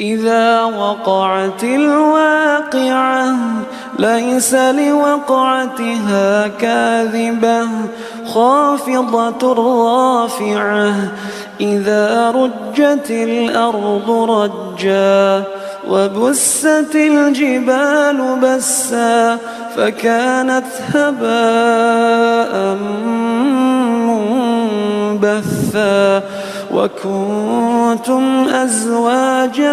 إذا وقعت الواقعة ليس لوقعتها كاذبة خافضة رافعة إذا رجت الأرض رجا وبست الجبال بسا فكانت هباء منبثا وكنتم أزواجا